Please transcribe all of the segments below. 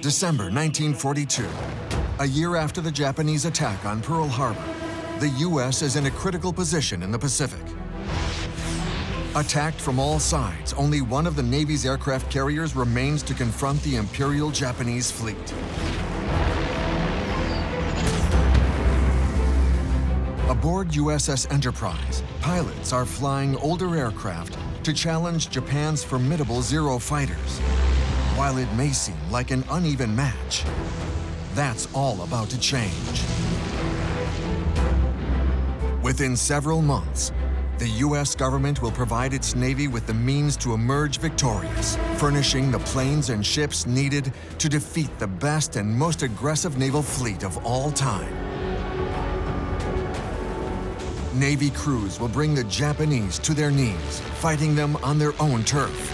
December 1942. A year after the Japanese attack on Pearl Harbor, the U.S. is in a critical position in the Pacific. Attacked from all sides, only one of the Navy's aircraft carriers remains to confront the Imperial Japanese fleet. Aboard USS Enterprise, pilots are flying older aircraft to challenge Japan's formidable Zero fighters. While it may seem like an uneven match, that's all about to change. Within several months, the U.S. government will provide its Navy with the means to emerge victorious, furnishing the planes and ships needed to defeat the best and most aggressive naval fleet of all time. Navy crews will bring the Japanese to their knees, fighting them on their own turf.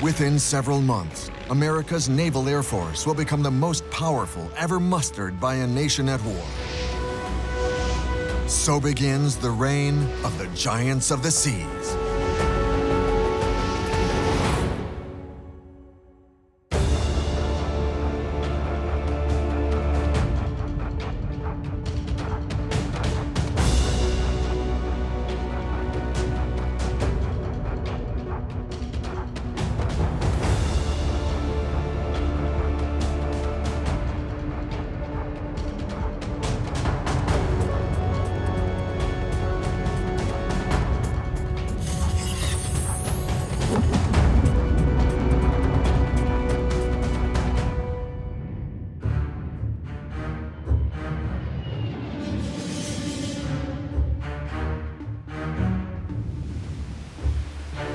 Within several months, America's Naval Air Force will become the most powerful ever mustered by a nation at war. So begins the reign of the giants of the seas.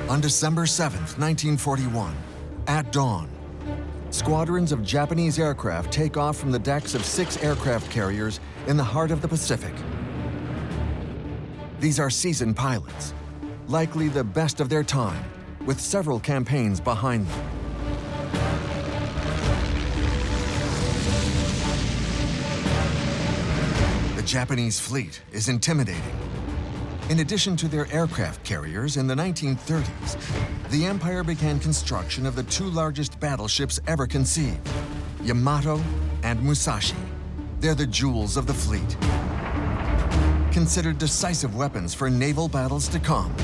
On December 7th, 1941, at dawn, squadrons of Japanese aircraft take off from the decks of 6 aircraft carriers in the heart of the Pacific. These are seasoned pilots, likely the best of their time, with several campaigns behind them. The Japanese fleet is intimidating. In addition to their aircraft carriers in the 1930s, the Empire began construction of the 2 largest battleships ever conceived, Yamato and Musashi. They're the jewels of the fleet, considered decisive weapons for naval battles to come.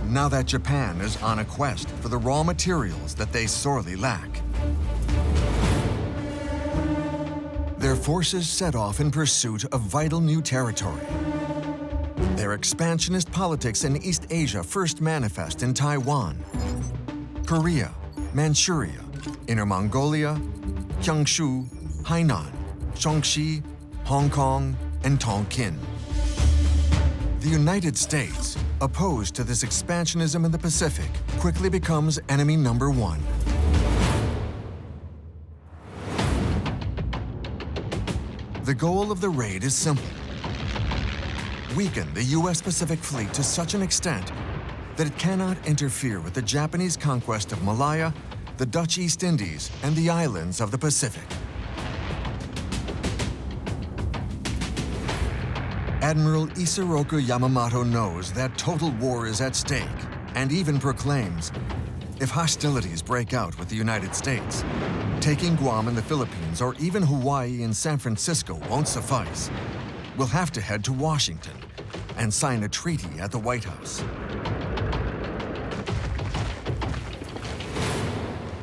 Now that Japan is on a quest for the raw materials that they sorely lack, their forces set off in pursuit of vital new territory. Their expansionist politics in East Asia first manifest in Taiwan, Korea, Manchuria, Inner Mongolia, Jiangsu, Hainan, Shaanxi, Hong Kong, and Tonkin. The United States, opposed to this expansionism in the Pacific, quickly becomes enemy number 1. The goal of the raid is simple: weaken the U.S. Pacific Fleet to such an extent that it cannot interfere with the Japanese conquest of Malaya, the Dutch East Indies, and the islands of the Pacific. Admiral Isoroku Yamamoto knows that total war is at stake and even proclaims, if hostilities break out with the United States, taking Guam and the Philippines or even Hawaii and San Francisco won't suffice. We'll have to head to Washington and sign a treaty at the White House.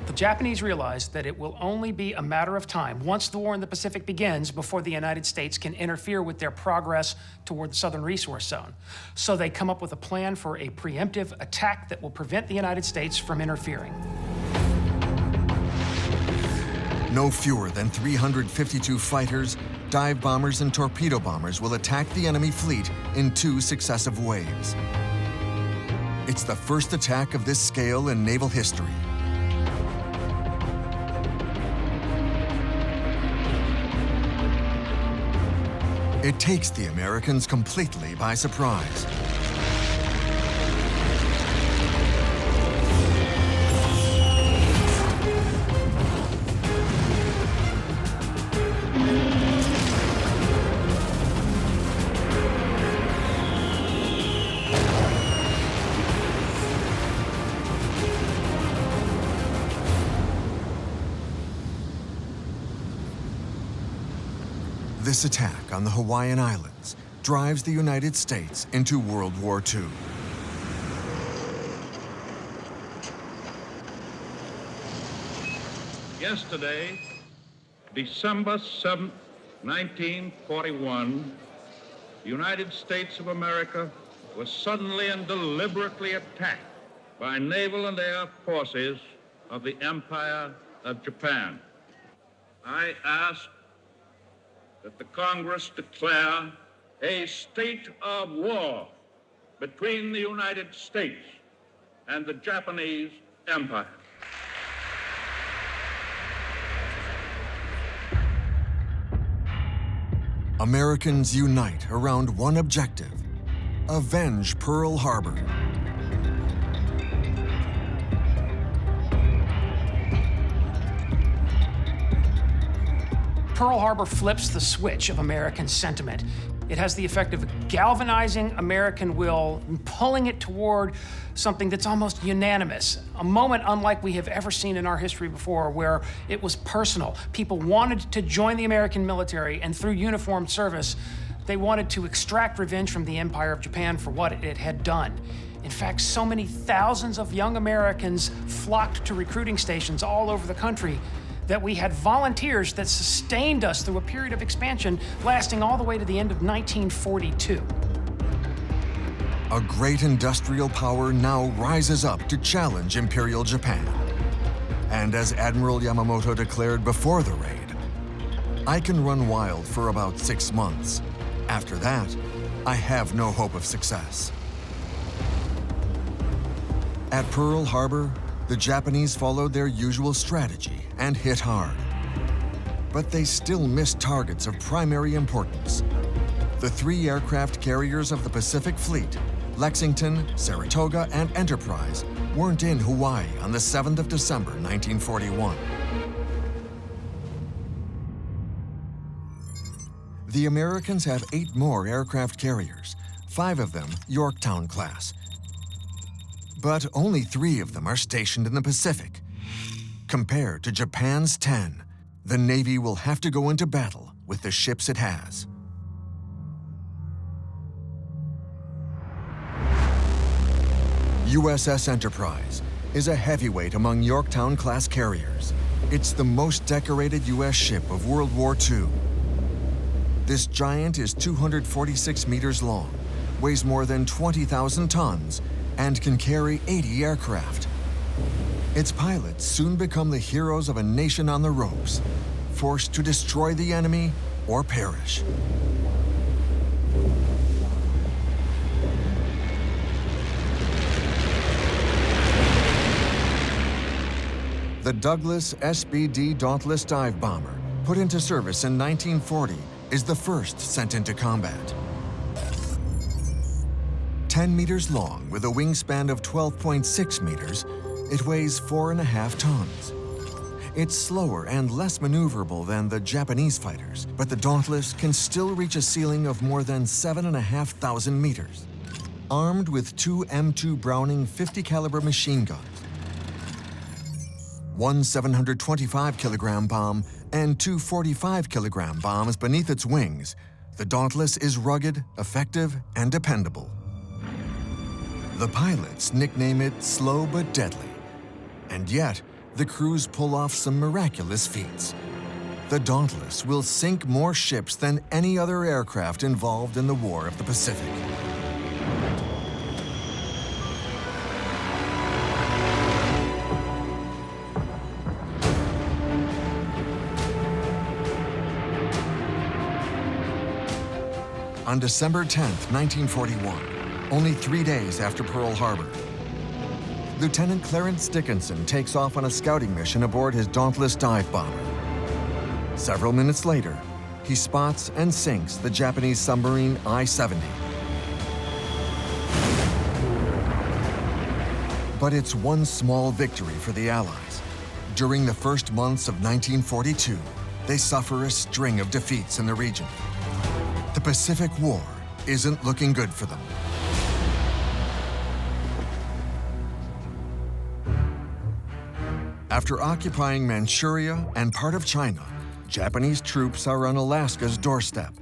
The Japanese realize that it will only be a matter of time, once the war in the Pacific begins, before the United States can interfere with their progress toward the Southern Resource Zone. So they come up with a plan for a preemptive attack that will prevent the United States from interfering. No fewer than 352 fighters, dive bombers, and torpedo bombers will attack the enemy fleet in 2 successive waves. It's the first attack of this scale in naval history. It takes the Americans completely by surprise. This attack on the Hawaiian Islands drives the United States into World War II. Yesterday, December 7th, 1941, the United States of America was suddenly and deliberately attacked by naval and air forces of the Empire of Japan. I ask that the Congress declare a state of war between the United States and the Japanese Empire. Americans unite around one objective: avenge Pearl Harbor. Pearl Harbor flips the switch of American sentiment. It has the effect of galvanizing American will and pulling it toward something that's almost unanimous, a moment unlike we have ever seen in our history before, where it was personal. People wanted to join the American military, and through uniformed service, they wanted to extract revenge from the Empire of Japan for what it had done. In fact, so many thousands of young Americans flocked to recruiting stations all over the country that we had volunteers that sustained us through a period of expansion lasting all the way to the end of 1942. A great industrial power now rises up to challenge Imperial Japan. And as Admiral Yamamoto declared before the raid, "I can run wild for about 6 months. After that, I have no hope of success." At Pearl Harbor, the Japanese followed their usual strategy and hit hard. But they still missed targets of primary importance. The 3 aircraft carriers of the Pacific Fleet, Lexington, Saratoga, and Enterprise, weren't in Hawaii on the 7th of December, 1941. The Americans have 8 more aircraft carriers, 5 of them Yorktown-class. But only 3 of them are stationed in the Pacific. Compared to Japan's 10, the Navy will have to go into battle with the ships it has. USS Enterprise is a heavyweight among Yorktown-class carriers. It's the most decorated U.S. ship of World War II. This giant is 246 meters long, weighs more than 20,000 tons, and can carry 80 aircraft. Its pilots soon become the heroes of a nation on the ropes, forced to destroy the enemy or perish. The Douglas SBD Dauntless dive bomber, put into service in 1940, is the first sent into combat. 10 meters long with a wingspan of 12.6 meters, it weighs 4.5 tons. It's slower and less maneuverable than the Japanese fighters, but the Dauntless can still reach a ceiling of more than 7,500 meters. Armed with 2 M2 Browning 50 caliber machine guns, 1 725-kilogram bomb, and 2 45-kilogram bombs beneath its wings, the Dauntless is rugged, effective, and dependable. The pilots nickname it slow but deadly. And yet, the crews pull off some miraculous feats. The Dauntless will sink more ships than any other aircraft involved in the War of the Pacific. On December 10th, 1941, only 3 days after Pearl Harbor, Lieutenant Clarence Dickinson takes off on a scouting mission aboard his Dauntless dive bomber. Several minutes later, he spots and sinks the Japanese submarine I-70. But it's one small victory for the Allies. During the first months of 1942, they suffer a string of defeats in the region. The Pacific War isn't looking good for them. After occupying Manchuria and part of China, Japanese troops are on Alaska's doorstep.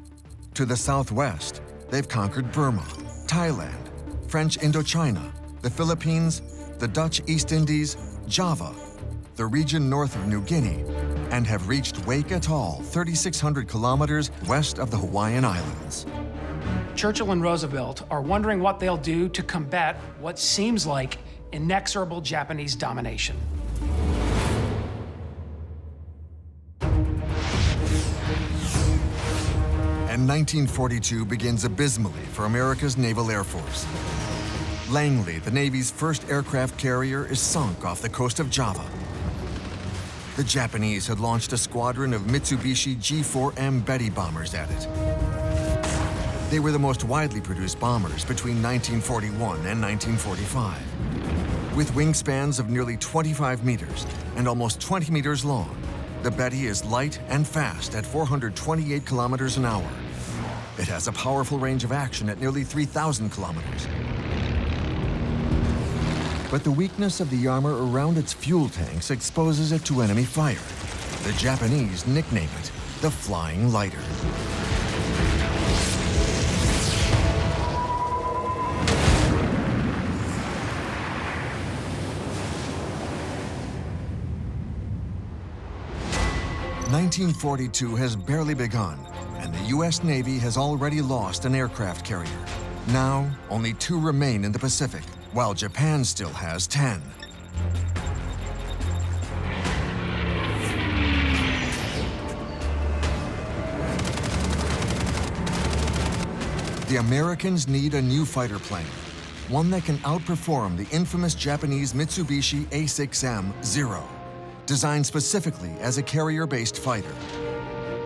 To the southwest, they've conquered Burma, Thailand, French Indochina, the Philippines, the Dutch East Indies, Java, the region north of New Guinea, and have reached Wake Atoll, 3,600 kilometers west of the Hawaiian Islands. Churchill and Roosevelt are wondering what they'll do to combat what seems like inexorable Japanese domination. And 1942 begins abysmally for America's Naval Air Force. Langley, the Navy's first aircraft carrier, is sunk off the coast of Java. The Japanese had launched a squadron of Mitsubishi G4M Betty bombers at it. They were the most widely produced bombers between 1941 and 1945. With wingspans of nearly 25 meters and almost 20 meters long, the Betty is light and fast at 428 kilometers an hour. It has a powerful range of action at nearly 3,000 kilometers. But the weakness of the armor around its fuel tanks exposes it to enemy fire. The Japanese nickname it the Flying Lighter. (1942) has barely begun, and the U.S. Navy has already lost an aircraft carrier. Now, only 2 remain in the Pacific, while Japan still has 10. The Americans need a new fighter plane, one that can outperform the infamous Japanese Mitsubishi A6M-0, designed specifically as a carrier-based fighter.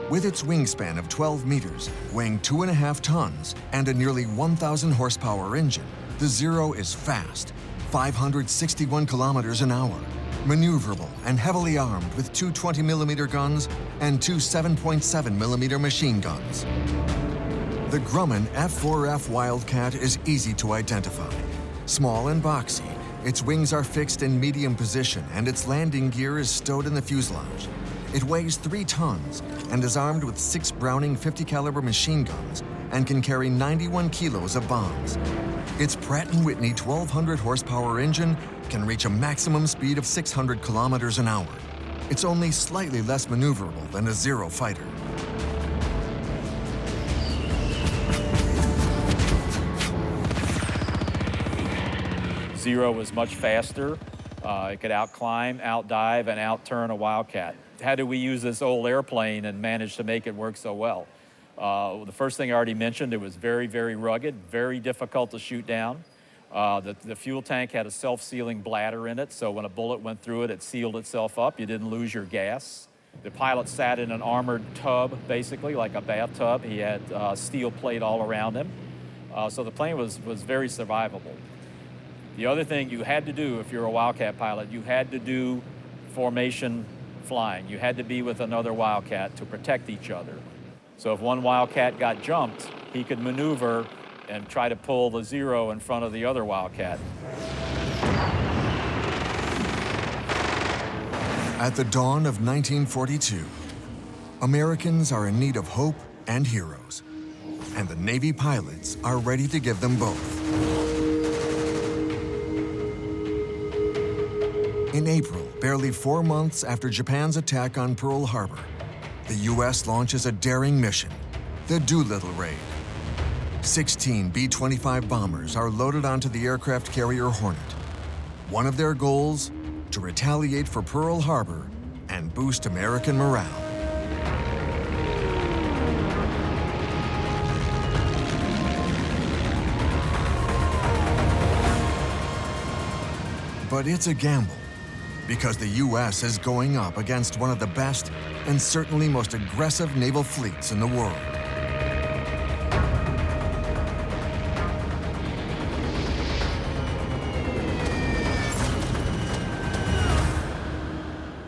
With its wingspan of 12 meters, weighing 2.5 tons, and a nearly 1,000 horsepower engine, the Zero is fast, 561 kilometers an hour, maneuverable and heavily armed with 2 20mm guns and 2 7.7mm machine guns. The Grumman F4F Wildcat is easy to identify. Small and boxy, its wings are fixed in medium position and its landing gear is stowed in the fuselage. It weighs 3 tons and is armed with 6 Browning 50 caliber machine guns and can carry 91 kilos of bombs. Its Pratt & Whitney 1,200 horsepower engine can reach a maximum speed of 600 kilometers an hour. It's only slightly less maneuverable than a Zero fighter. Zero was much faster. It could outclimb, outdive, and outturn a Wildcat. How did we use this old airplane and manage to make it work so well? The first thing I already mentioned, it was very, very rugged, very difficult to shoot down. The fuel tank had a self-sealing bladder in it, so when a bullet went through it, it sealed itself up. You didn't lose your gas. The pilot sat in an armored tub, basically, like a bathtub. He had steel plate all around him. So the plane was very survivable. The other thing you had to do if you're a Wildcat pilot, you had to do formation flying. You had to be with another Wildcat to protect each other. So if one Wildcat got jumped, he could maneuver and try to pull the Zero in front of the other Wildcat. At the dawn of 1942, Americans are in need of hope and heroes, and the Navy pilots are ready to give them both. In April, barely 4 months after Japan's attack on Pearl Harbor, the U.S. launches a daring mission, the Doolittle Raid. 16 B-25 bombers are loaded onto the aircraft carrier Hornet. One of their goals, to retaliate for Pearl Harbor and boost American morale. But it's a gamble, because the U.S. is going up against one of the best and certainly most aggressive naval fleets in the world.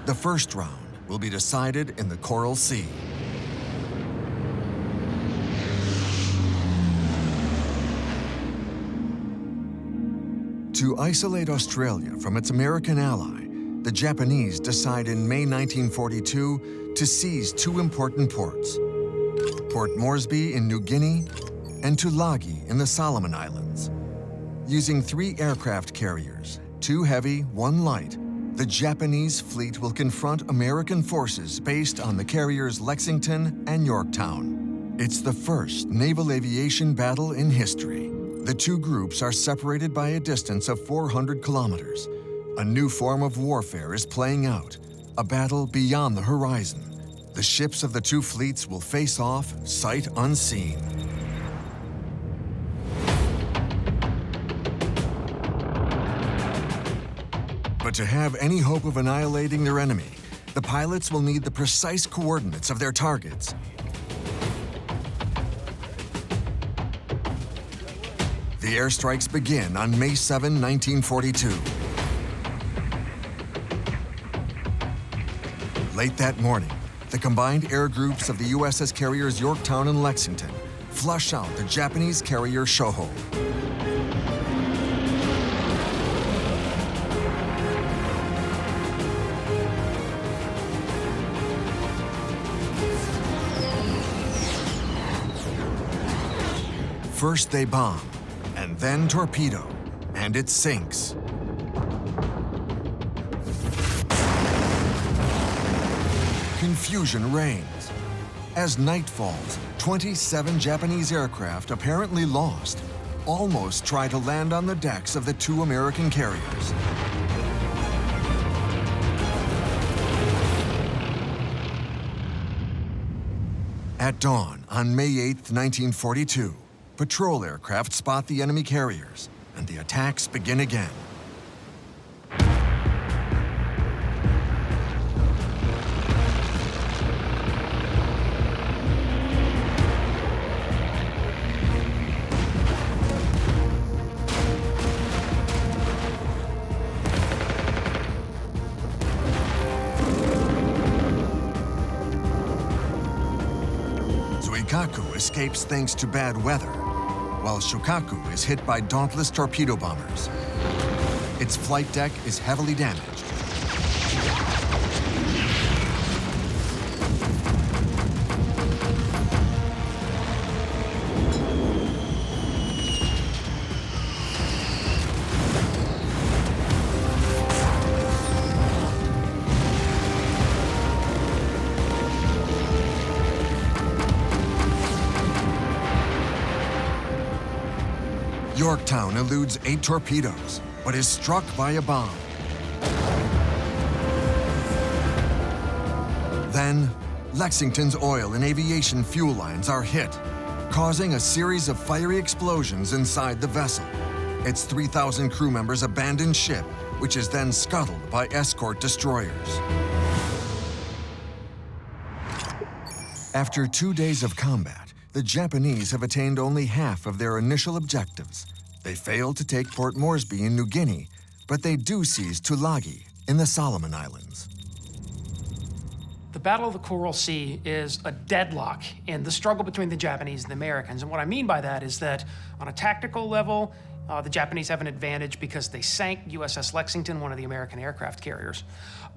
The first round will be decided in the Coral Sea. To isolate Australia from its American ally, the Japanese decide in May 1942 to seize two important ports, Port Moresby in New Guinea and Tulagi in the Solomon Islands. Using 3 aircraft carriers, 2 heavy, 1 light, the Japanese fleet will confront American forces based on the carriers Lexington and Yorktown. It's the first naval aviation battle in history. The two groups are separated by a distance of 400 kilometers. A new form of warfare is playing out, a battle beyond the horizon. The ships of the two fleets will face off, sight unseen. But to have any hope of annihilating their enemy, the pilots will need the precise coordinates of their targets. The airstrikes begin on May 7, 1942. Late that morning, the combined air groups of the USS carriers Yorktown and Lexington flush out the Japanese carrier Shoho. First they bomb, and then torpedo, and it sinks. Confusion reigns. As night falls, 27 Japanese aircraft apparently lost almost try to land on the decks of the two American carriers. At dawn on May 8, 1942, patrol aircraft spot the enemy carriers, and the attacks begin again. Zuikaku escapes thanks to bad weather, while Shokaku is hit by dauntless torpedo bombers. Its flight deck is heavily damaged. Yorktown eludes 8 torpedoes, but is struck by a bomb. Then, Lexington's oil and aviation fuel lines are hit, causing a series of fiery explosions inside the vessel. Its 3,000 crew members abandon ship, which is then scuttled by escort destroyers. After 2 days of combat, the Japanese have attained only half of their initial objectives. They failed to take Port Moresby in New Guinea, but they do seize Tulagi in the Solomon Islands. The Battle of the Coral Sea is a deadlock in the struggle between the Japanese and the Americans. And what I mean by that is that on a tactical level, the Japanese have an advantage because they sank USS Lexington, one of the American aircraft carriers.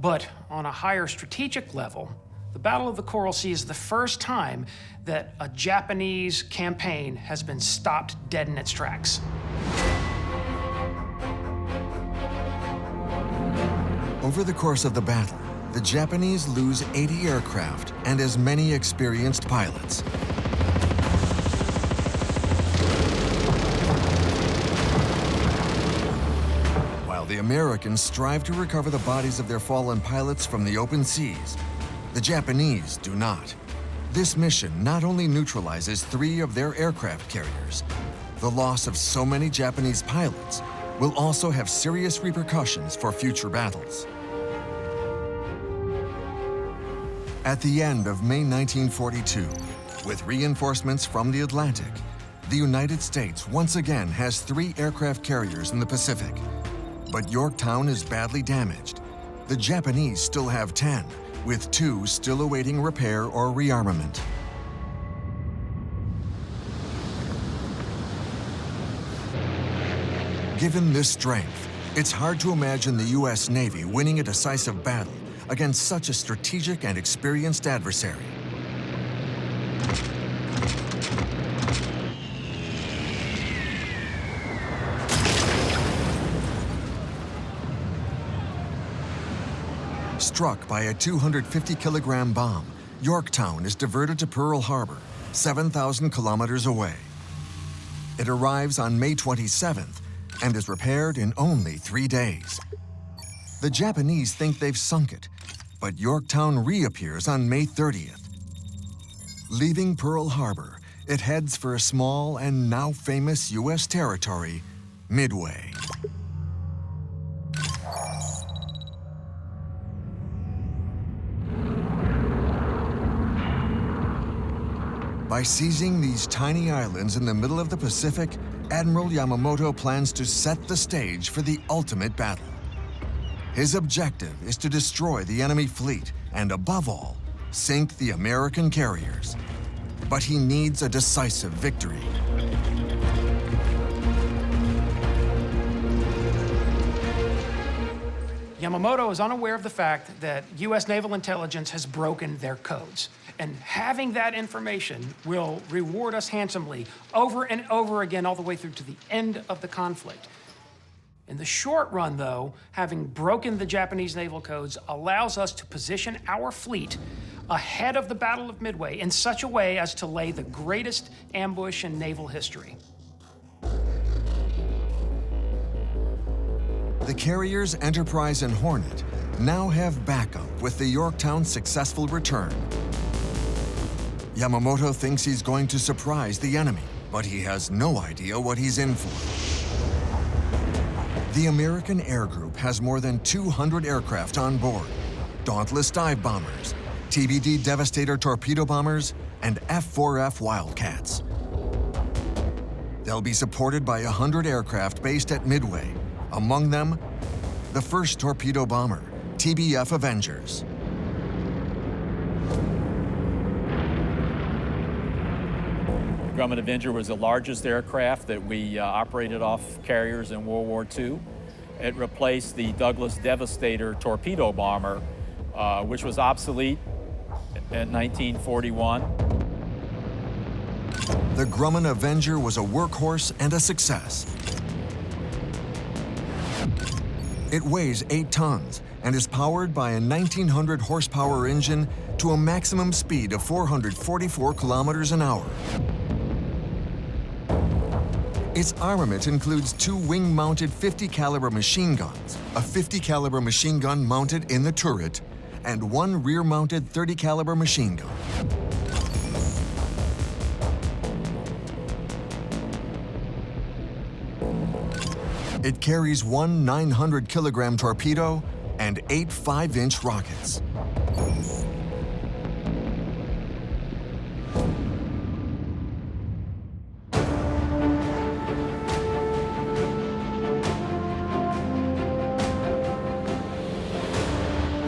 But on a higher strategic level, the Battle of the Coral Sea is the first time that a Japanese campaign has been stopped dead in its tracks. Over the course of the battle, the Japanese lose 80 aircraft and as many experienced pilots. While the Americans strive to recover the bodies of their fallen pilots from the open seas, the Japanese do not. This mission not only neutralizes 3 of their aircraft carriers, the loss of so many Japanese pilots will also have serious repercussions for future battles. At the end of May 1942, with reinforcements from the Atlantic, the United States once again has 3 aircraft carriers in the Pacific. But Yorktown is badly damaged. The Japanese still have 10, with 2 still awaiting repair or rearmament. Given this strength, It's hard to imagine the U.S. Navy winning a decisive battle against such a strategic and experienced adversary. Struck by a 250-kilogram bomb, Yorktown is diverted to Pearl Harbor, 7,000 kilometers away. It arrives on May 27th and is repaired in only 3 days. The Japanese think they've sunk it, but Yorktown reappears on May 30th. Leaving Pearl Harbor, it heads for a small and now famous U.S. territory, Midway. By seizing these tiny islands in the middle of the Pacific, Admiral Yamamoto plans to set the stage for the ultimate battle. His objective is to destroy the enemy fleet and, above all, sink the American carriers. But he needs a decisive victory. Yamamoto is unaware of the fact that U.S. naval intelligence has broken their codes. And having that information will reward us handsomely over and over again all the way through to the end of the conflict. In the short run, though, having broken the Japanese naval codes allows us to position our fleet ahead of the Battle of Midway in such a way as to lay the greatest ambush in naval history. The carriers Enterprise and Hornet now have backup with the Yorktown's successful return. Yamamoto thinks he's going to surprise the enemy, but he has no idea what he's in for. The American Air Group has more than 200 aircraft on board: Dauntless dive bombers, TBD Devastator torpedo bombers, and F-4F Wildcats. They'll be supported by 100 aircraft based at Midway, among them the first torpedo bomber, TBF Avengers. Grumman Avenger was the largest aircraft that we operated off carriers in World War II. It replaced the Douglas Devastator torpedo bomber, which was obsolete in 1941. The Grumman Avenger was a workhorse and a success. It weighs 8 tons and is powered by a 1,900 horsepower engine to a maximum speed of 444 kilometers an hour. Its armament includes 2 wing-mounted 50 caliber machine guns, a 50 caliber machine gun mounted in the turret, and 1 rear-mounted 30 caliber machine gun. It carries 1 900 kilogram torpedo and 8 5-inch rockets.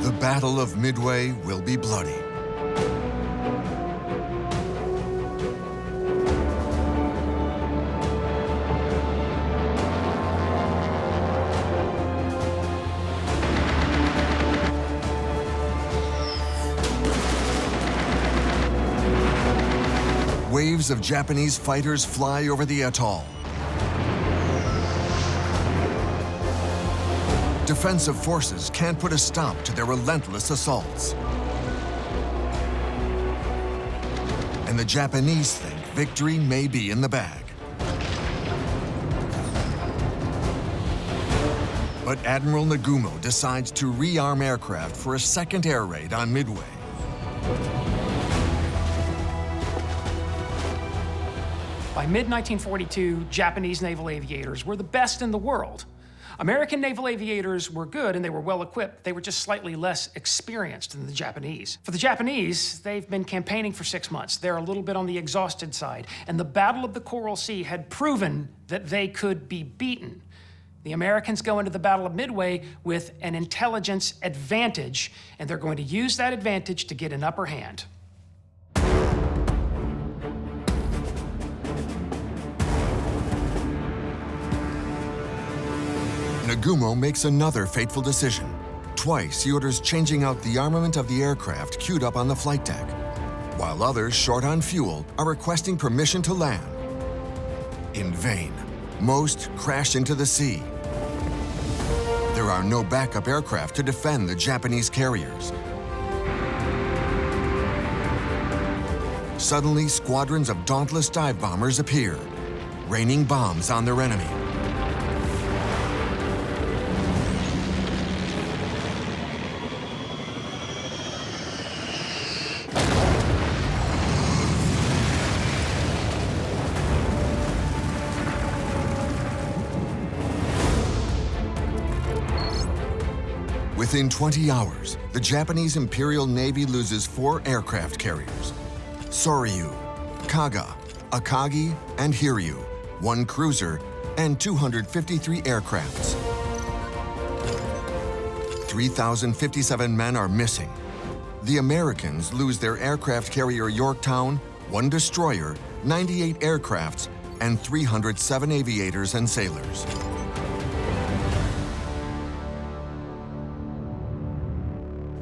The Battle of Midway will be bloody. Waves of Japanese fighters fly over the atoll. Defensive forces can't put a stop to their relentless assaults. And the Japanese think victory may be in the bag. But Admiral Nagumo decides to rearm aircraft for a second air raid on Midway. By mid-1942, Japanese naval aviators were the best in the world. American naval aviators were good and they were well equipped. They were just slightly less experienced than the Japanese. For the Japanese, they've been campaigning for 6 months. They're a little bit on the exhausted side. And the Battle of the Coral Sea had proven that they could be beaten. The Americans go into the Battle of Midway with an intelligence advantage, and they're going to use that advantage to get an upper hand. Nagumo makes another fateful decision. Twice, he orders changing out the armament of the aircraft queued up on the flight deck, while others, short on fuel, are requesting permission to land. In vain, most crash into the sea. There are no backup aircraft to defend the Japanese carriers. Suddenly, squadrons of dauntless dive bombers appear, raining bombs on their enemy. Within 20 hours, the Japanese Imperial Navy loses 4 aircraft carriers: Soryu, Kaga, Akagi, and Hiryu, 1 cruiser, and 253 aircrafts. 3,057 men are missing. The Americans lose their aircraft carrier Yorktown, 1 destroyer, 98 aircrafts, and 307 aviators and sailors.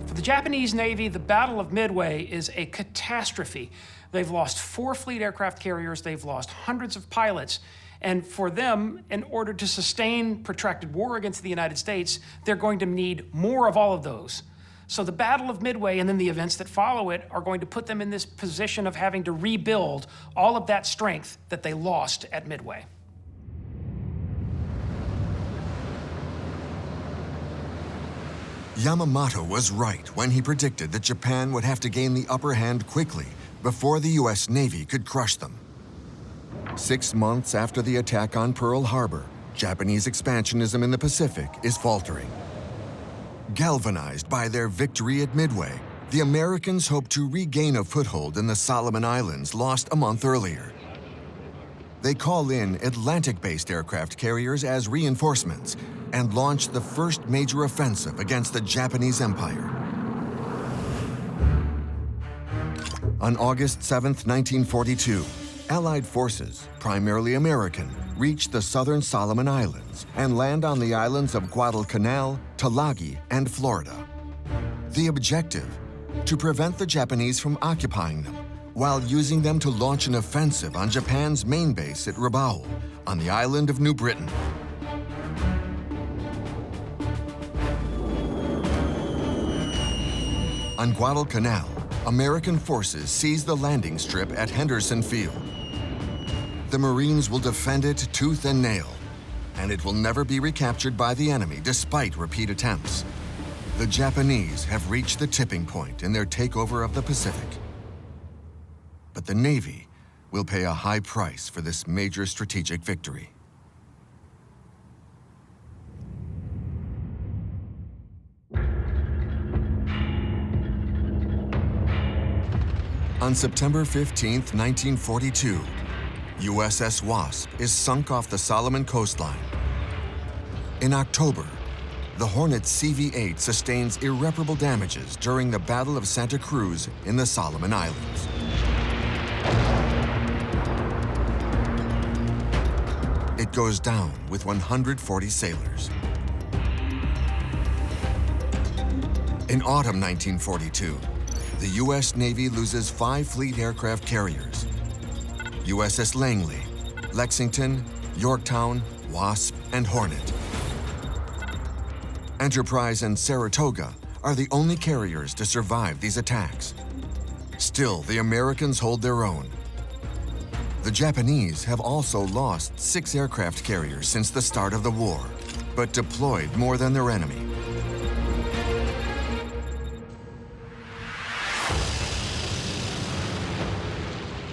For the Japanese Navy, the Battle of Midway is a catastrophe. They've lost 4 fleet aircraft carriers, they've lost hundreds of pilots, and for them, in order to sustain protracted war against the United States, they're going to need more of all of those. So the Battle of Midway and then the events that follow it are going to put them in this position of having to rebuild all of that strength that they lost at Midway. Yamamoto was right when he predicted that Japan would have to gain the upper hand quickly before the U.S. Navy could crush them. 6 months after the attack on Pearl Harbor, Japanese expansionism in the Pacific is faltering. Galvanized by their victory at Midway, the Americans hope to regain a foothold in the Solomon Islands lost a month earlier. They call in Atlantic-based aircraft carriers as reinforcements and launch the first major offensive against the Japanese Empire. On August 7, 1942, Allied forces, primarily American, reach the southern Solomon Islands and land on the islands of Guadalcanal, Tulagi, and Florida. The objective: to prevent the Japanese from occupying them, while using them to launch an offensive on Japan's main base at Rabaul, on the island of New Britain. On Guadalcanal, American forces seize the landing strip at Henderson Field. The Marines will defend it tooth and nail, and it will never be recaptured by the enemy despite repeat attempts. The Japanese have reached the tipping point in their takeover of the Pacific. But the Navy will pay a high price for this major strategic victory. On September 15, 1942, USS Wasp is sunk off the Solomon coastline. In October, the Hornet CV-8 sustains irreparable damages during the Battle of Santa Cruz in the Solomon Islands. It goes down with 140 sailors. In autumn 1942, the U.S. Navy loses 5 fleet aircraft carriers: USS Langley, Lexington, Yorktown, Wasp, and Hornet. Enterprise and Saratoga are the only carriers to survive these attacks. Still, the Americans hold their own. The Japanese have also lost 6 aircraft carriers since the start of the war, but deployed more than their enemy.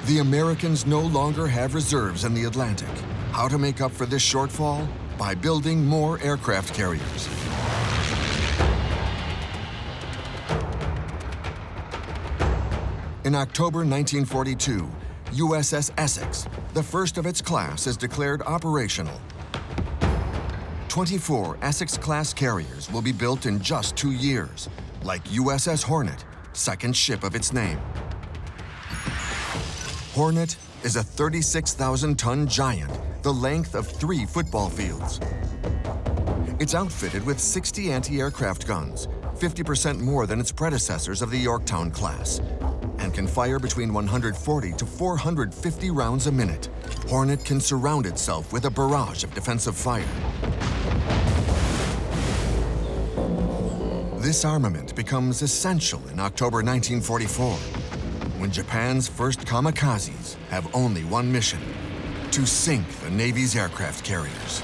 The Americans no longer have reserves in the Atlantic. How to make up for this shortfall? By building more aircraft carriers. In October 1942, USS Essex, the first of its class, is declared operational. 24 Essex-class carriers will be built in just 2 years, like USS Hornet, second ship of its name. Hornet is a 36,000-ton giant, the length of 3 football fields. It's outfitted with 60 anti-aircraft guns, 50% more than its predecessors of the Yorktown class, and can fire between 140 to 450 rounds a minute. Hornet can surround itself with a barrage of defensive fire. This armament becomes essential in October 1944, when Japan's first kamikazes have only one mission: to sink the Navy's aircraft carriers.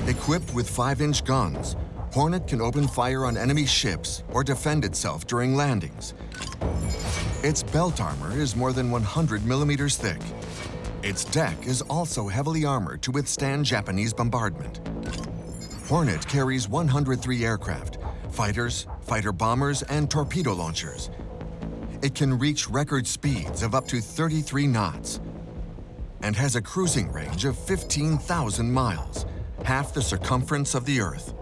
Equipped with 5-inch guns, Hornet can open fire on enemy ships or defend itself during landings. Its belt armor is more than 100 millimeters thick. Its deck is also heavily armored to withstand Japanese bombardment. Hornet carries 103 aircraft, fighters, fighter bombers, and torpedo launchers. It can reach record speeds of up to 33 knots and has a cruising range of 15,000 miles, half the circumference of the Earth.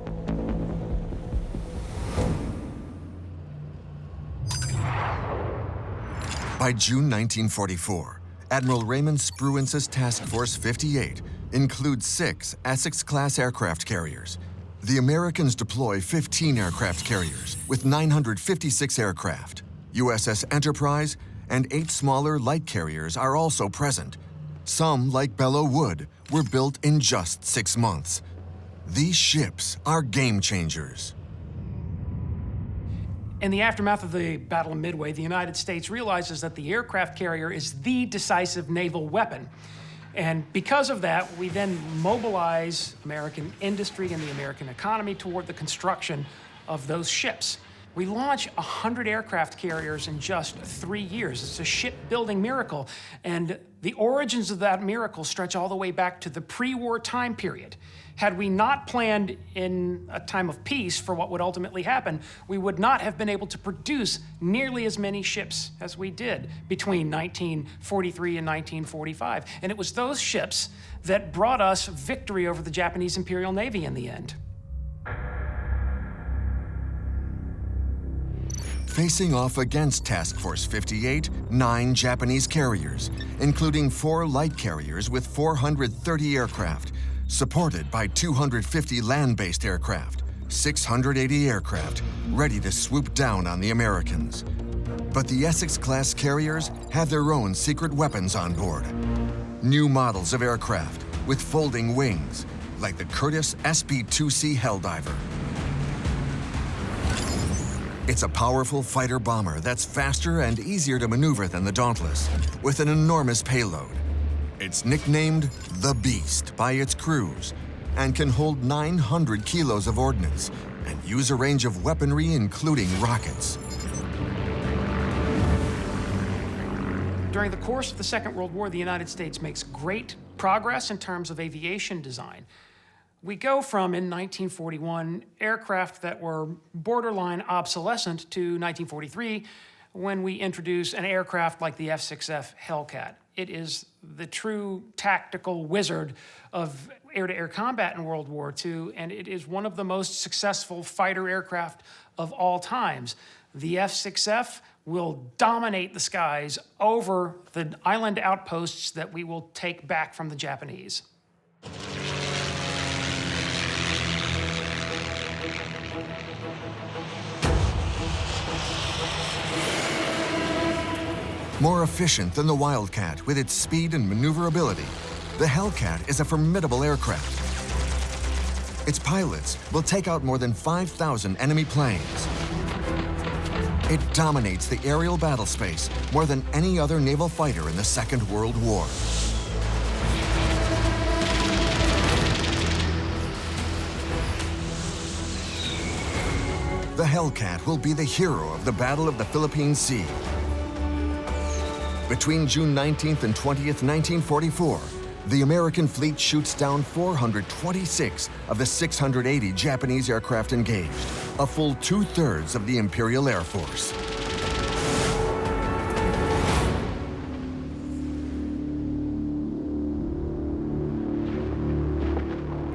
By June 1944, Admiral Raymond Spruance's Task Force 58 includes 6 Essex-class aircraft carriers. The Americans deploy 15 aircraft carriers with 956 aircraft. USS Enterprise and 8 smaller light carriers are also present. Some, like Belleau Wood, were built in just 6 months. These ships are game changers. In the aftermath of the Battle of Midway, the United States realizes that the aircraft carrier is the decisive naval weapon. And because of that, we then mobilize American industry and the American economy toward the construction of those ships. We launch 100 aircraft carriers in just 3 years. It's a shipbuilding miracle. And the origins of that miracle stretch all the way back to the pre-war time period. Had we not planned in a time of peace for what would ultimately happen, we would not have been able to produce nearly as many ships as we did between 1943 and 1945. And it was those ships that brought us victory over the Japanese Imperial Navy in the end. Facing off against Task Force 58, 9 Japanese carriers, including 4 light carriers with 430 aircraft, supported by 250 land-based aircraft, 680 aircraft, ready to swoop down on the Americans. But the Essex-class carriers have their own secret weapons on board. New models of aircraft with folding wings, like the Curtiss SB-2C Helldiver. It's a powerful fighter bomber that's faster and easier to maneuver than the Dauntless, with an enormous payload. It's nicknamed the Beast by its crews and can hold 900 kilos of ordnance and use a range of weaponry, including rockets. During the course of the Second World War, the United States makes great progress in terms of aviation design. We go from, in 1941, aircraft that were borderline obsolescent to 1943, when we introduce an aircraft like the F-6F Hellcat. It is the true tactical wizard of air-to-air combat in World War II, and it is one of the most successful fighter aircraft of all times. The F-6F will dominate the skies over the island outposts that we will take back from the Japanese. More efficient than the Wildcat with its speed and maneuverability, the Hellcat is a formidable aircraft. Its pilots will take out more than 5,000 enemy planes. It dominates the aerial battle space more than any other naval fighter in the Second World War. The Hellcat will be the hero of the Battle of the Philippine Sea. Between June 19th and 20th, 1944, the American fleet shoots down 426 of the 680 Japanese aircraft engaged, a full 2/3 of the Imperial Air Force.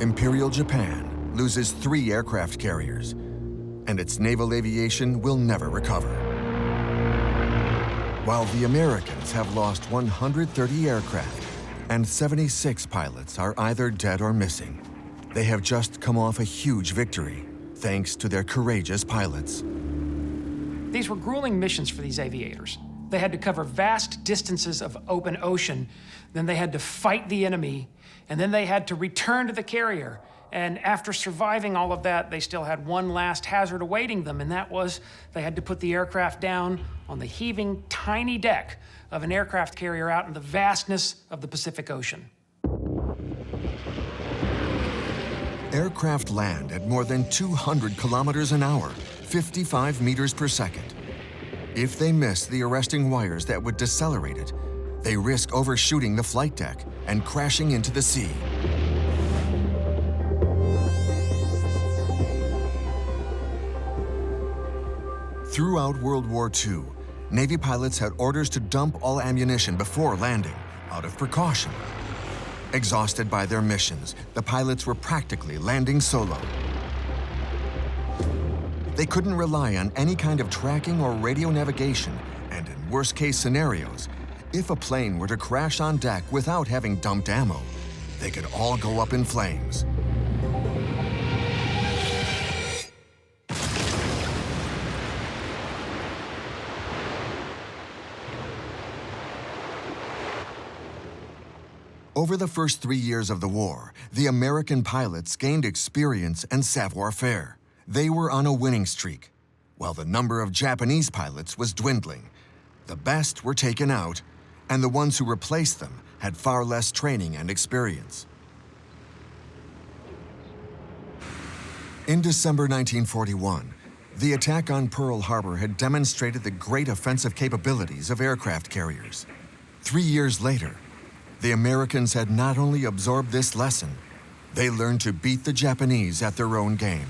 Imperial Japan loses 3 aircraft carriers, and its naval aviation will never recover. While the Americans have lost 130 aircraft, and 76 pilots are either dead or missing. They have just come off a huge victory, thanks to their courageous pilots. These were grueling missions for these aviators. They had to cover vast distances of open ocean, then they had to fight the enemy, and then they had to return to the carrier. And after surviving all of that, they still had one last hazard awaiting them, and that was they had to put the aircraft down on the heaving, tiny deck of an aircraft carrier out in the vastness of the Pacific Ocean. Aircraft land at more than 200 kilometers an hour, 55 meters per second. If they miss the arresting wires that would decelerate it, they risk overshooting the flight deck and crashing into the sea. Throughout World War II, Navy pilots had orders to dump all ammunition before landing, out of precaution. Exhausted by their missions, the pilots were practically landing solo. They couldn't rely on any kind of tracking or radio navigation, and in worst-case scenarios, if a plane were to crash on deck without having dumped ammo, they could all go up in flames. Over the first 3 years of the war, the American pilots gained experience and savoir-faire. They were on a winning streak, while the number of Japanese pilots was dwindling. The best were taken out, and the ones who replaced them had far less training and experience. In December 1941, the attack on Pearl Harbor had demonstrated the great offensive capabilities of aircraft carriers. 3 years later, the Americans had not only absorbed this lesson, they learned to beat the Japanese at their own game.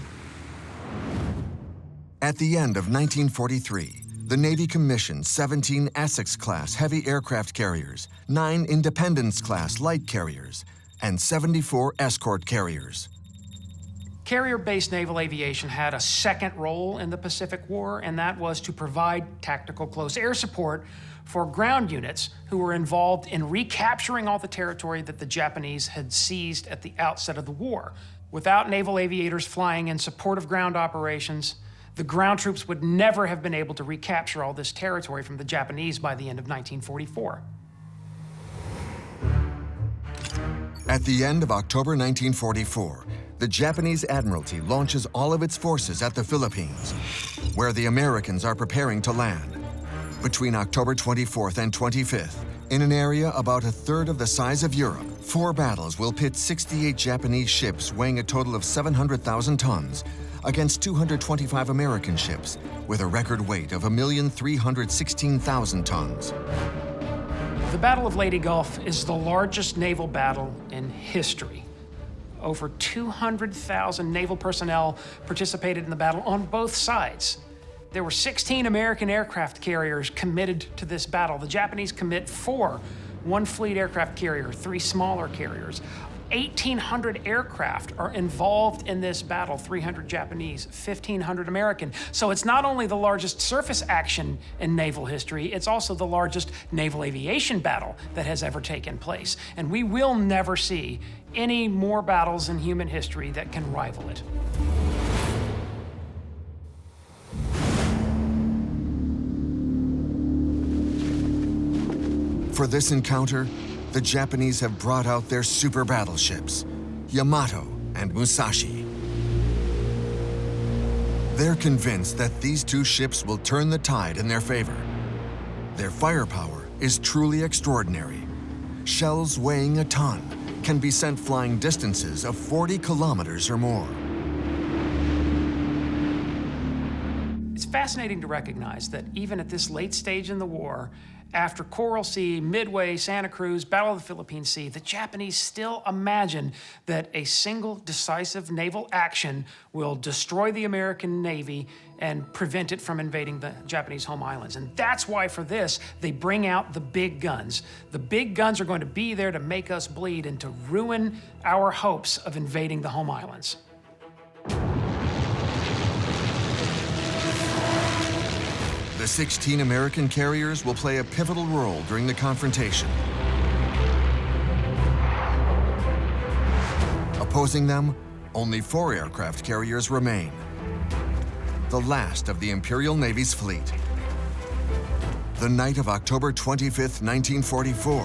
At the end of 1943, the Navy commissioned 17 Essex-class heavy aircraft carriers, 9 Independence-class light carriers, and 74 escort carriers. Carrier-based naval aviation had a second role in the Pacific War, and that was to provide tactical close air support for ground units who were involved in recapturing all the territory that the Japanese had seized at the outset of the war. Without naval aviators flying in support of ground operations, the ground troops would never have been able to recapture all this territory from the Japanese by the end of 1944. At the end of October 1944, the Japanese Admiralty launches all of its forces at the Philippines, where the Americans are preparing to land. Between October 24th and 25th, in an area about a third of the size of Europe, 4 battles will pit 68 Japanese ships weighing a total of 700,000 tons against 225 American ships with a record weight of 1,316,000 tons. The Battle of Leyte Gulf is the largest naval battle in history. Over 200,000 naval personnel participated in the battle on both sides. There were 16 American aircraft carriers committed to this battle. The Japanese commit 4, 1 fleet aircraft carrier, 3 smaller carriers. 1,800 aircraft are involved in this battle, 300 Japanese, 1,500 American. So it's not only the largest surface action in naval history, it's also the largest naval aviation battle that has ever taken place. And we will never see any more battles in human history that can rival it. For this encounter, the Japanese have brought out their super battleships, Yamato and Musashi. They're convinced that these 2 ships will turn the tide in their favor. Their firepower is truly extraordinary. Shells weighing a ton can be sent flying distances of 40 kilometers or more. It's fascinating to recognize that even at this late stage in the war, after Coral Sea, Midway, Santa Cruz, Battle of the Philippine Sea, the Japanese still imagine that a single decisive naval action will destroy the American Navy and prevent it from invading the Japanese home islands. And that's why for this, they bring out the big guns. The big guns are going to be there to make us bleed and to ruin our hopes of invading the home islands. The 16 American carriers will play a pivotal role during the confrontation. Opposing them, only 4 aircraft carriers remain. The last of the Imperial Navy's fleet. The night of October 25th, 1944,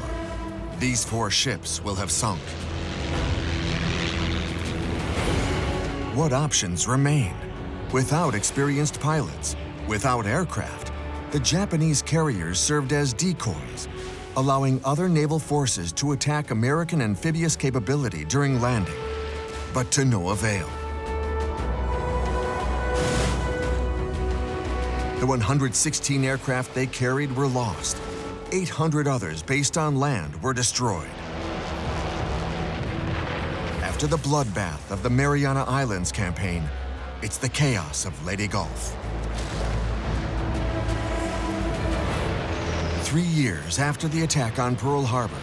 these 4 ships will have sunk. What options remain? Without experienced pilots, without aircraft, the Japanese carriers served as decoys, allowing other naval forces to attack American amphibious capability during landing, but to no avail. The 116 aircraft they carried were lost. 800 others based on land were destroyed. After the bloodbath of the Mariana Islands campaign, it's the chaos of Leyte Gulf. 3 years after the attack on Pearl Harbor,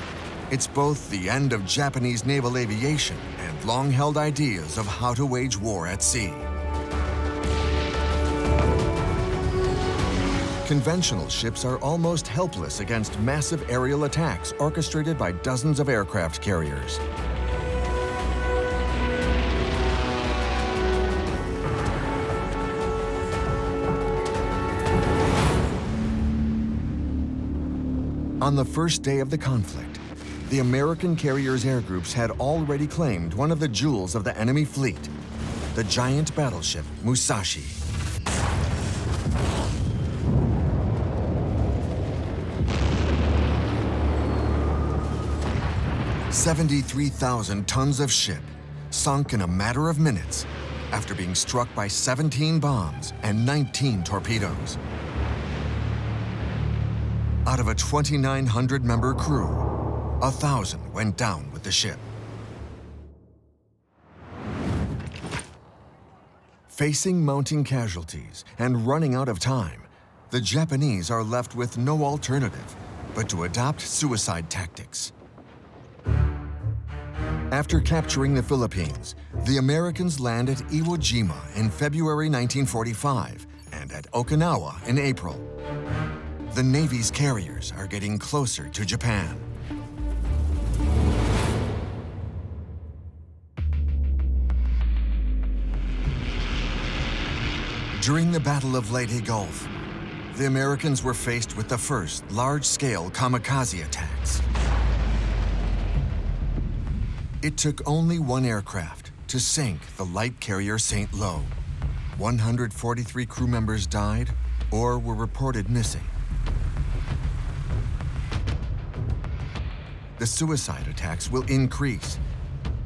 it's both the end of Japanese naval aviation and long-held ideas of how to wage war at sea. Conventional ships are almost helpless against massive aerial attacks orchestrated by dozens of aircraft carriers. On the first day of the conflict, the American carriers' air groups had already claimed one of the jewels of the enemy fleet, the giant battleship Musashi. "73,000 tons of ship sunk in a matter of minutes after being struck by 17 bombs and 19 torpedoes. Out of a 2,900-member crew, 1,000 went down with the ship. Facing mounting casualties and running out of time, the Japanese are left with no alternative but to adopt suicide tactics. After capturing the Philippines, the Americans land at Iwo Jima in February 1945 and at Okinawa in April. The Navy's carriers are getting closer to Japan. During the Battle of Leyte Gulf, the Americans were faced with the first large-scale kamikaze attacks. It took only 1 aircraft to sink the light carrier St. Lo. 143 crew members died or were reported missing. The suicide attacks will increase,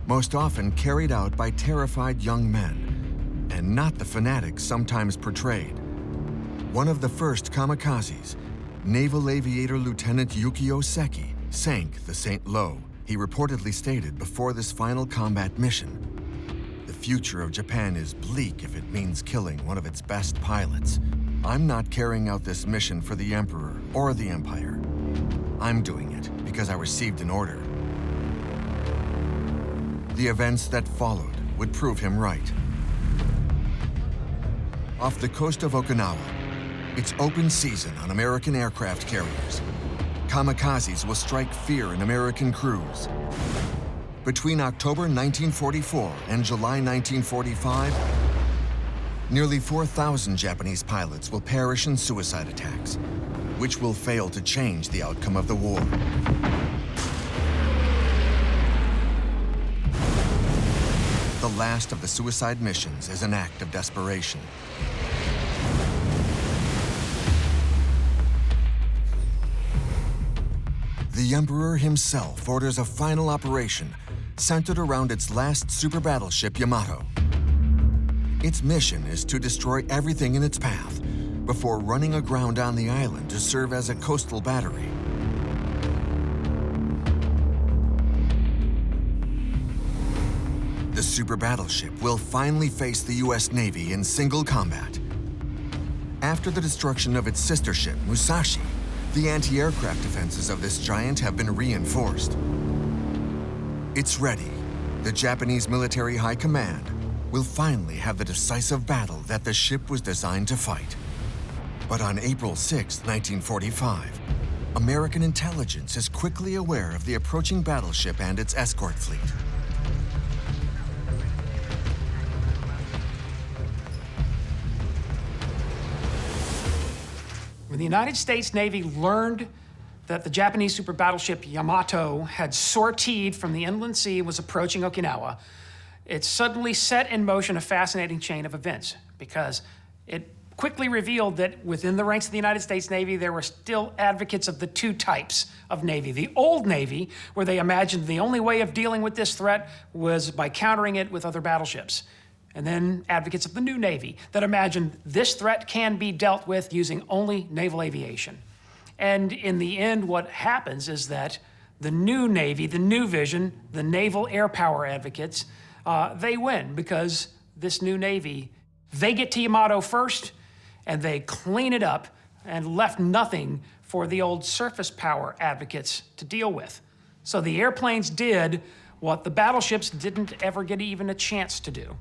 most often carried out by terrified young men, and not the fanatics sometimes portrayed. One of the first kamikazes, Naval Aviator Lieutenant Yukio Seki, sank the St. Lo. He reportedly stated before this final combat mission, "The future of Japan is bleak if it means killing one of its best pilots. I'm not carrying out this mission for the Emperor or the Empire. I'm doing it because I received an order." The events that followed would prove him right. Off the coast of Okinawa, it's open season on American aircraft carriers. Kamikazes will strike fear in American crews. Between October 1944 and July 1945, nearly 4,000 Japanese pilots will perish in suicide attacks, which will fail to change the outcome of the war. The last of the suicide missions is an act of desperation. The Emperor himself orders a final operation centered around its last super battleship, Yamato. Its mission is to destroy everything in its path before running aground on the island to serve as a coastal battery. The super battleship will finally face the U.S. Navy in single combat. After the destruction of its sister ship, Musashi, the anti-aircraft defenses of this giant have been reinforced. It's ready. The Japanese military high command will finally have the decisive battle that the ship was designed to fight. But on April 6, 1945, American intelligence is quickly aware of the approaching battleship and its escort fleet. When the United States Navy learned that the Japanese super battleship Yamato had sortied from the inland sea and was approaching Okinawa, it suddenly set in motion a fascinating chain of events, because it quickly revealed that within the ranks of the United States Navy, there were still advocates of the two types of Navy. The old Navy, where they imagined the only way of dealing with this threat was by countering it with other battleships. And then advocates of the new Navy that imagined this threat can be dealt with using only naval aviation. And in the end, what happens is that the new Navy, the new vision, the naval air power advocates, they win, because this new Navy, they get to Yamato first, and they clean it up and left nothing for the old surface power advocates to deal with. So the airplanes did what the battleships didn't ever get even a chance to do.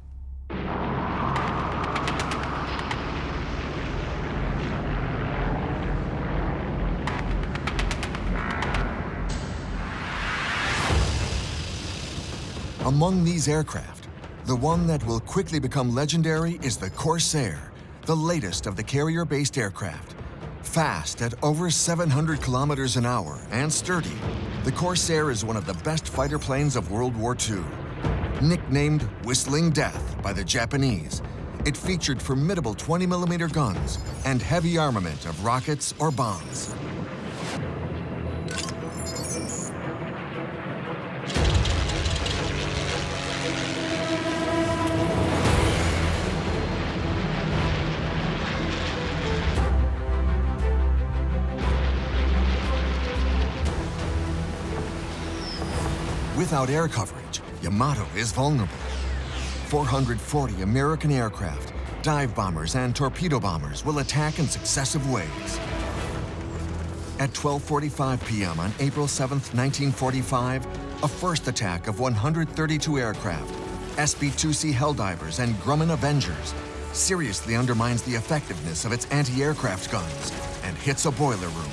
Among these aircraft, the one that will quickly become legendary is the Corsair, the latest of the carrier-based aircraft. Fast at over 700 kilometers an hour and sturdy, the Corsair is one of the best fighter planes of World War II. Nicknamed Whistling Death by the Japanese, it featured formidable 20mm guns and heavy armament of rockets or bombs. Without air coverage, Yamato is vulnerable. 440 American aircraft, dive bombers, and torpedo bombers will attack in successive waves. At 12:45 p.m. on April 7, 1945, a first attack of 132 aircraft, SB-2C Helldivers and Grumman Avengers, seriously undermines the effectiveness of its anti-aircraft guns and hits a boiler room.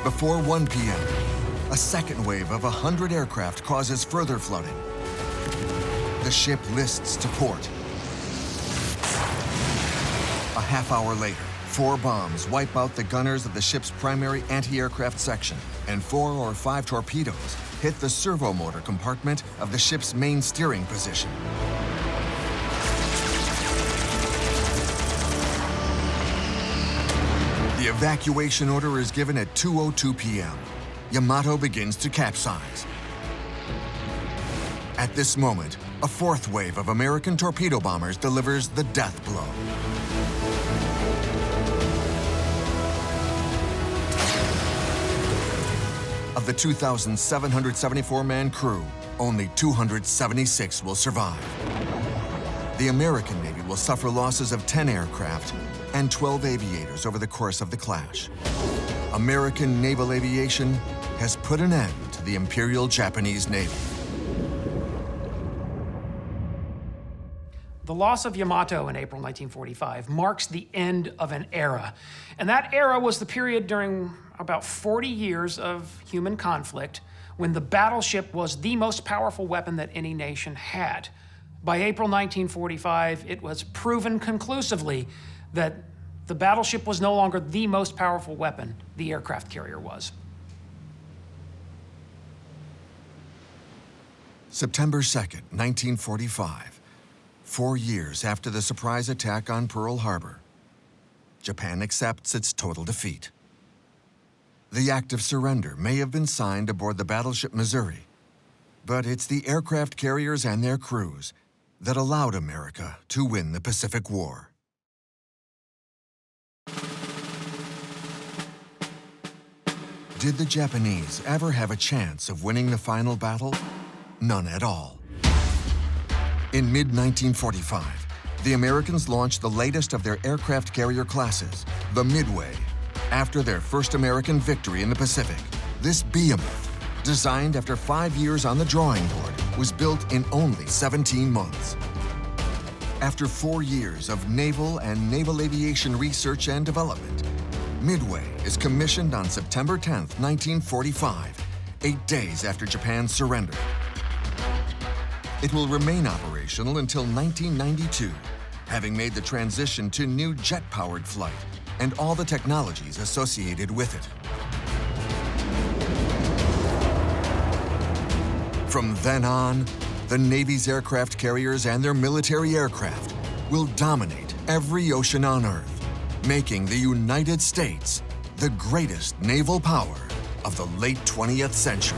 Before 1 p.m., a second wave of 100 aircraft causes further flooding. The ship lists to port. A half hour later, 4 bombs wipe out the gunners of the ship's primary anti-aircraft section, and 4 or 5 torpedoes hit the servo motor compartment of the ship's main steering position. The evacuation order is given at 2:02 p.m. Yamato begins to capsize. At this moment, a fourth wave of American torpedo bombers delivers the death blow. Of the 2,774-man crew, only 276 will survive. The American Navy will suffer losses of 10 aircraft and 12 aviators over the course of the clash. American naval aviation has put an end to the Imperial Japanese Navy. The loss of Yamato in April 1945 marks the end of an era. And that era was the period during about 40 years of human conflict when the battleship was the most powerful weapon that any nation had. By April 1945, it was proven conclusively that the battleship was no longer the most powerful weapon, the aircraft carrier was. September 2nd, 1945. 4 years after the surprise attack on Pearl Harbor, Japan accepts its total defeat. The act of surrender may have been signed aboard the battleship Missouri, but it's the aircraft carriers and their crews that allowed America to win the Pacific War. Did the Japanese ever have a chance of winning the final battle? None at all. In mid-1945, the Americans launched the latest of their aircraft carrier classes, the Midway, after their first American victory in the Pacific. This behemoth, designed after 5 years on the drawing board, was built in only 17 months. After 4 years of naval and naval aviation research and development, Midway is commissioned on September 10th, 1945, 8 days after Japan's surrender. It will remain operational until 1992, having made the transition to new jet-powered flight and all the technologies associated with it. From then on, the Navy's aircraft carriers and their military aircraft will dominate every ocean on Earth, making the United States the greatest naval power of the late 20th century.